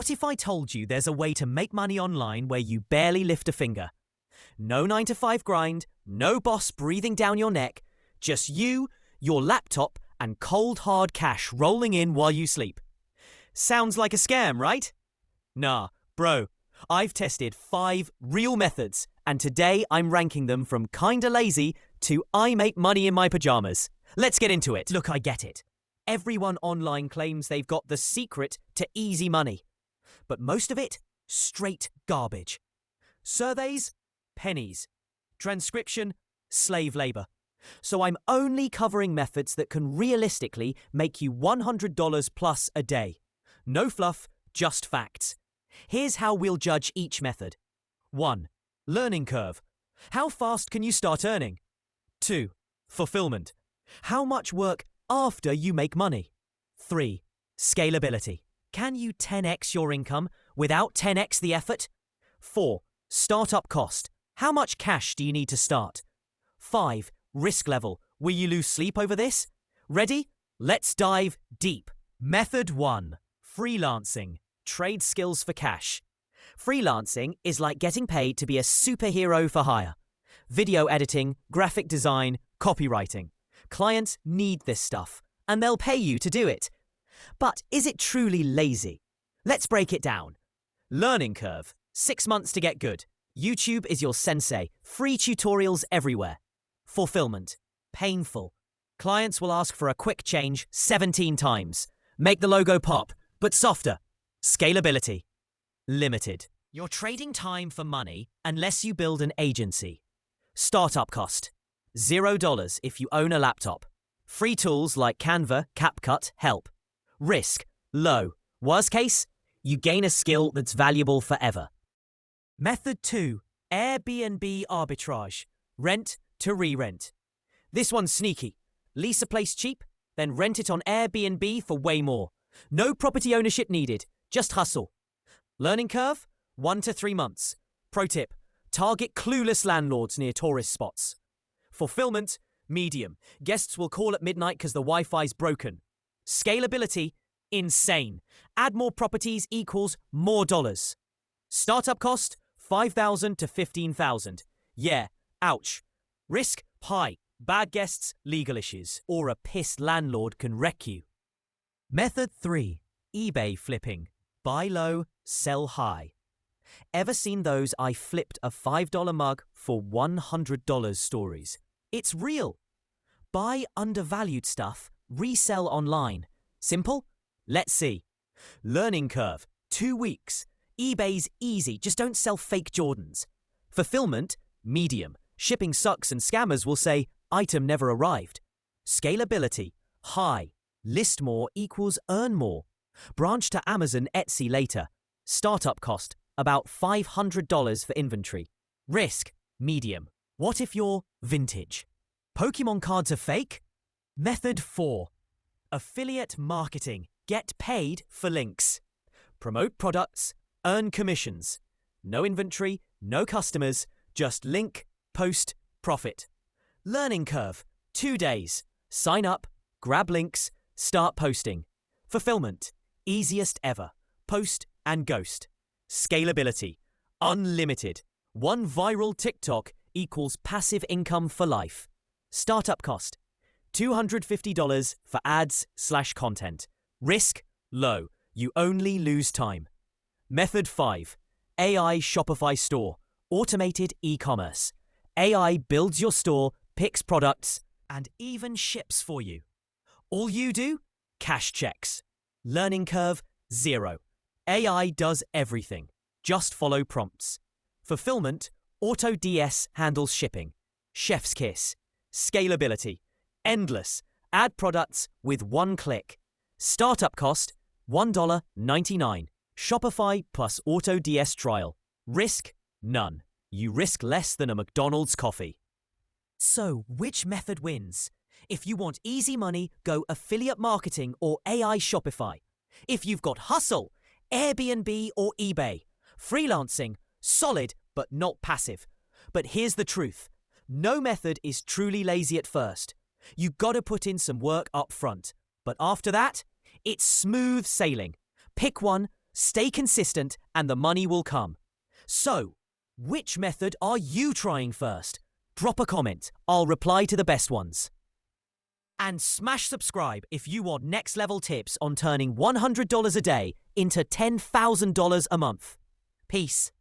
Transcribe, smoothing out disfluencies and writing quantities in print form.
What if I told you there's a way to make money online where you barely lift a finger? No 9-to-5 grind, no boss breathing down your neck, just you, your laptop, and cold hard cash rolling in while you sleep. Sounds like a scam, right? Nah, bro. I've tested 5 real methods, and today I'm ranking them from kinda lazy to I make money in my pajamas. Let's get into it. Look, I get it. Everyone online claims they've got the secret to easy money. But most of it, straight garbage. Surveys, pennies. Transcription, slave labor. So I'm only covering methods that can realistically make you $100 plus a day. No fluff, just facts. Here's how we'll judge each method. 1. Learning curve. How fast can you start earning? 2. Fulfillment. How much work after you make money? 3. Scalability. Can you 10x your income without 10x the effort? 4. Startup cost. How much cash do you need to start? 5. Risk level. Will you lose sleep over this? Ready? Let's dive deep. Method 1. Freelancing. Trade skills for cash. Freelancing is like getting paid to be a superhero for hire. Video editing, graphic design, copywriting. Clients need this stuff, and they'll pay you to do it. But is it truly lazy? Let's break it down. Learning curve. 6 months to get good. YouTube is your sensei. Free tutorials everywhere. Fulfillment. Painful. Clients will ask for a quick change 17 times. Make the logo pop, but softer. Scalability. Limited. You're trading time for money unless you build an agency. Startup cost. $0 if you own a laptop. Free tools like Canva, CapCut help. Risk. Low. Worst case, you gain a skill that's valuable forever. Method 2. Airbnb arbitrage. Rent to re-rent. This one's sneaky. Lease a place cheap, then rent it on Airbnb for way more. No property ownership needed. Just hustle. Learning curve? 1 to 3 months. Pro tip. Target clueless landlords near tourist spots. Fulfillment? Medium. Guests will call at midnight because the Wi-Fi's broken. Scalability? Insane. Add more properties equals more dollars. Startup cost? $5,000 to $15,000. Yeah, ouch. Risk? High. Bad guests, legal issues, or a pissed landlord can wreck you. Method 3. eBay flipping. Buy low, sell high. Ever seen those I flipped a $5 mug for $100 stories? It's real. Buy undervalued stuff, resell online. Simple? Let's see. Learning curve. 2 weeks. eBay's easy, just don't sell fake Jordans. Fulfillment? Medium. Shipping sucks and scammers will say, item never arrived. Scalability? High. List more equals earn more. Branch to Amazon, Etsy later. Startup cost? About $500 for inventory. Risk? Medium. What if you're vintage? Pokemon cards are fake? Method 4. Affiliate marketing. Get paid for links. Promote products. Earn commissions. No inventory, no customers, just link, post, profit. Learning curve. 2 days. Sign up, grab links, start posting. Fulfillment. Easiest ever. Post and ghost. Scalability. Unlimited. 1 viral TikTok equals passive income for life. Startup cost. $250 for ads/content. Risk? Low. You only lose time. Method 5. AI Shopify store. Automated e-commerce. AI builds your store, picks products, and even ships for you. All you do? Cash checks. Learning curve? 0. AI does everything. Just follow prompts. Fulfillment? AutoDS handles shipping. Chef's kiss. Scalability? Endless. Add products with 1 click. Startup cost? $1.99. Shopify plus AutoDS trial. Risk? None. You risk less than a McDonald's coffee. So, which method wins? If you want easy money, go affiliate marketing or AI Shopify. If you've got hustle, Airbnb or eBay. Freelancing, solid but not passive. But here's the truth. No method is truly lazy at first. You gotta put in some work up front. But after that, it's smooth sailing. Pick one, Stay consistent and the money will come. So, which method are you trying first? Drop a comment. I'll reply to the best ones. And smash subscribe if you want next level tips on turning $100 a day into $10,000 a month. Peace.